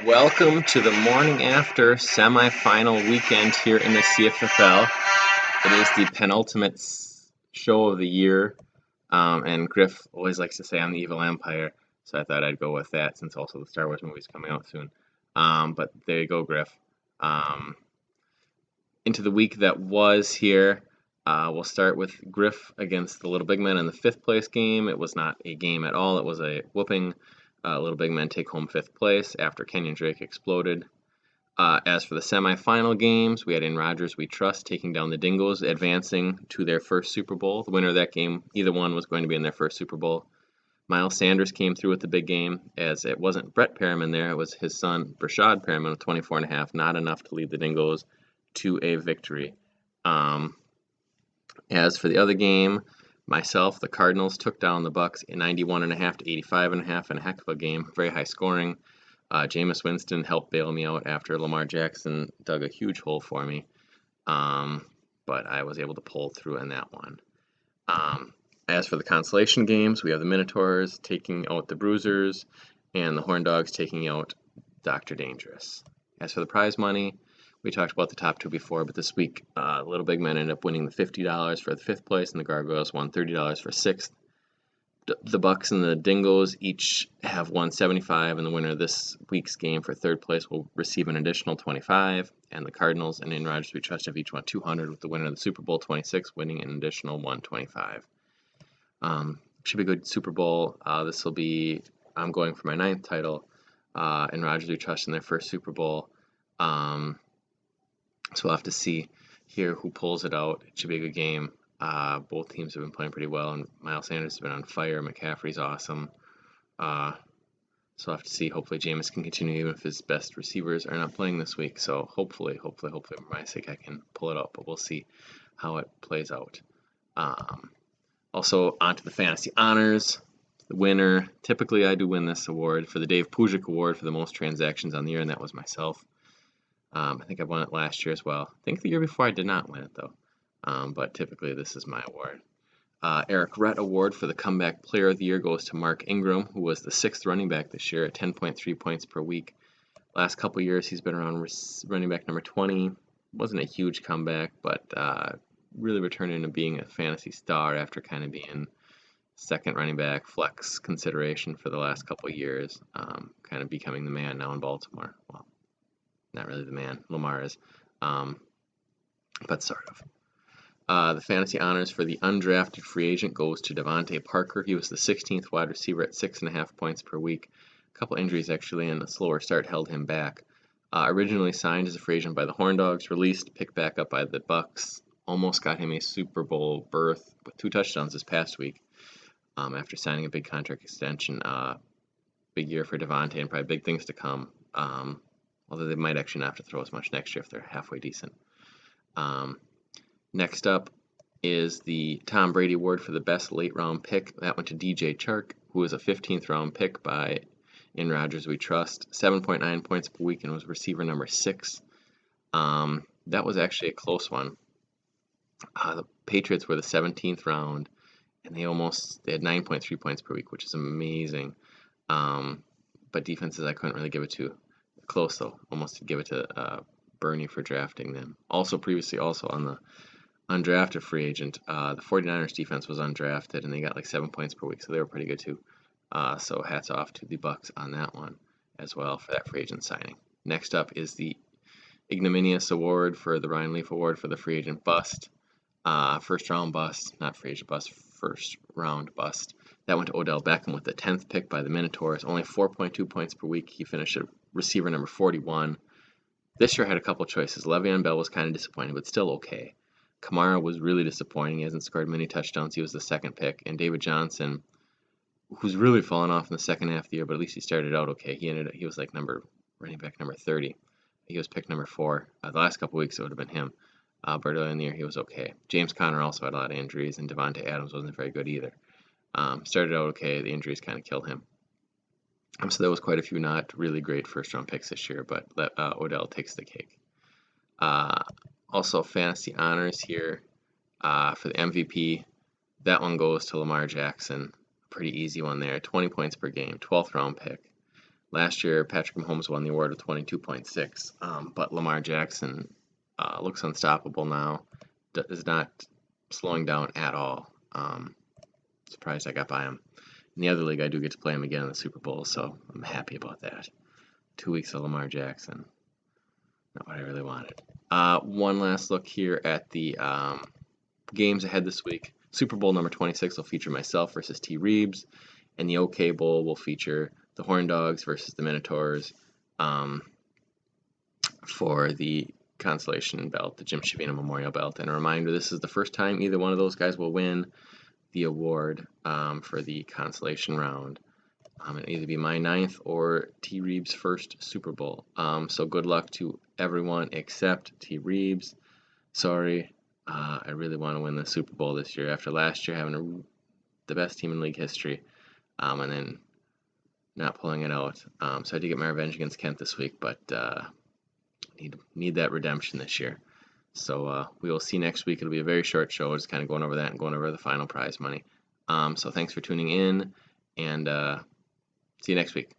Welcome to the morning after semifinal weekend here in the CFFL. It is the penultimate show of the year, and Griff always likes to say I'm the evil empire, so I thought I'd go with that since also the Star Wars movie's coming out soon. But there you go, Griff. Um, into the week that was here, we'll start with Griff against the Little Big Men in the fifth place game. It was not a game at all. It was a whooping. Little Big Men take home fifth place after Kenyon Drake exploded. As for the semifinal games, we had In Rogers We Trust taking down the Dingoes, advancing to their first Super Bowl. The winner of that game, either one, was going to be in their first Super Bowl. Miles Sanders came through with the big game, as it wasn't Brett Perriman there, it was his son, Brashad Perriman, with 24.5, not enough to lead the Dingoes to a victory. As for the other game, myself, the Cardinals took down the Bucks in 91.5 to 85.5 in a heck of a game, very high scoring. Jameis Winston helped bail me out after Lamar Jackson dug a huge hole for me, but I was able to pull through in that one. As for the consolation games, we have the Minotaurs taking out the Bruisers, and the Horn Dogs taking out Dr. Dangerous. As for the prize money, we talked about the top two before, but this week, Little Big Men ended up winning the $50 for the fifth place, and the Gargoyles won $30 for sixth. The Bucks and the Dingoes each have won $75, and the winner of this week's game for third place will receive an additional $25. And the Cardinals and In Rogers We Trust have each won $200, with the winner of the Super Bowl 26 winning an additional $125. Should be a good Super Bowl. This will be, I'm going for my 9th title. In Rogers We Trust in their first Super Bowl. So we'll have to see here who pulls it out. It should be a good game. Both teams have been playing pretty well, and Miles Sanders has been on fire. McCaffrey's awesome. So we'll have to see. Hopefully, Jameis can continue even if his best receivers are not playing this week. So hopefully, for my sake, I can pull it out. But we'll see how it plays out. Also, on to the Fantasy Honors. The winner, typically I do win this award for the Dave Pujic Award for the most transactions on the year, and that was myself. I think I won it last year as well. I think the year before I did not win it, though. But typically this is my award. Eric Rett Award for the Comeback Player of the Year goes to Mark Ingram, who was the 6th running back this year at 10.3 points per week. Last couple years he's been around running back number 20. Wasn't a huge comeback, but really returning to being a fantasy star after kind of being second running back flex consideration for the last couple years. Kind of becoming the man now in Baltimore. Well, not really the man, Lamar is, but sort of. The fantasy honors for the undrafted free agent goes to Devontae Parker. He was the 16th wide receiver at 6.5 points per week. A couple injuries actually and a slower start held him back. Originally signed as a free agent by the Horn Dogs, released, picked back up by the Bucks. Almost got him a Super Bowl berth with 2 touchdowns this past week. After signing a big contract extension, big year for Devontae and probably big things to come. Although they might actually not have to throw as much next year if they're halfway decent. Next up is the Tom Brady Award for the best late-round pick. That went to DJ Chark, who was a 15th round pick by In Rogers We Trust. 7.9 points per week and was receiver number 6. That was actually a close one. The Patriots were the 17th round, and they had 9.3 points per week, which is amazing. But defenses I couldn't really give it to. Close though, almost to give it to Bernie for drafting them. Previously on the undrafted free agent, the 49ers defense was undrafted, and they got like 7 points per week, so they were pretty good too. So hats off to the Bucks on that one as well for that free agent signing. Next up is the ignominious award for the Ryan Leaf Award for the free agent bust. First round bust, not free agent bust, first round bust. That went to Odell Beckham with the 10th pick by the Minotaurs. Only 4.2 points per week. He finished at receiver number 41. This year had a couple choices. Le'Veon Bell was kind of disappointing, but still okay. Kamara was really disappointing. He hasn't scored many touchdowns. He was the 2nd pick. And David Johnson, who's really fallen off in the second half of the year, but at least he started out okay. He was like running back number 30. He was picked number 4. The last couple weeks it would have been him. But early in the year he was okay. James Conner also had a lot of injuries, and Devontae Adams wasn't very good either. Started out okay. The injuries kind of killed him. So there was quite a few not really great first-round picks this year, but Odell takes the cake. Also, fantasy honors here for the MVP. That one goes to Lamar Jackson. Pretty easy one there. 20 points per game, 12th round pick. Last year, Patrick Mahomes won the award with 22.6, but Lamar Jackson looks unstoppable now. Is not slowing down at all. Surprised I got by him. In the other league, I do get to play him again in the Super Bowl, so I'm happy about that. 2 weeks of Lamar Jackson. Not what I really wanted. One last look here at the games ahead this week. Super Bowl number 26 will feature myself versus T. Reeves, and the OK Bowl will feature the Horn Dogs versus the Minotaurs for the consolation belt, the Jim Shavino Memorial Belt. And a reminder, this is the first time either one of those guys will win the award for the consolation round. It'll either be my 9th or T. Reeves' first Super Bowl. So good luck to everyone except T. Reeves. Sorry, I really want to win the Super Bowl this year after last year having the best team in league history, and then not pulling it out. So I did get my revenge against Kent this week, but need that redemption this year. So we will see next week. It'll be a very short show, just kind of going over that and going over the final prize money. So thanks for tuning in, and see you next week.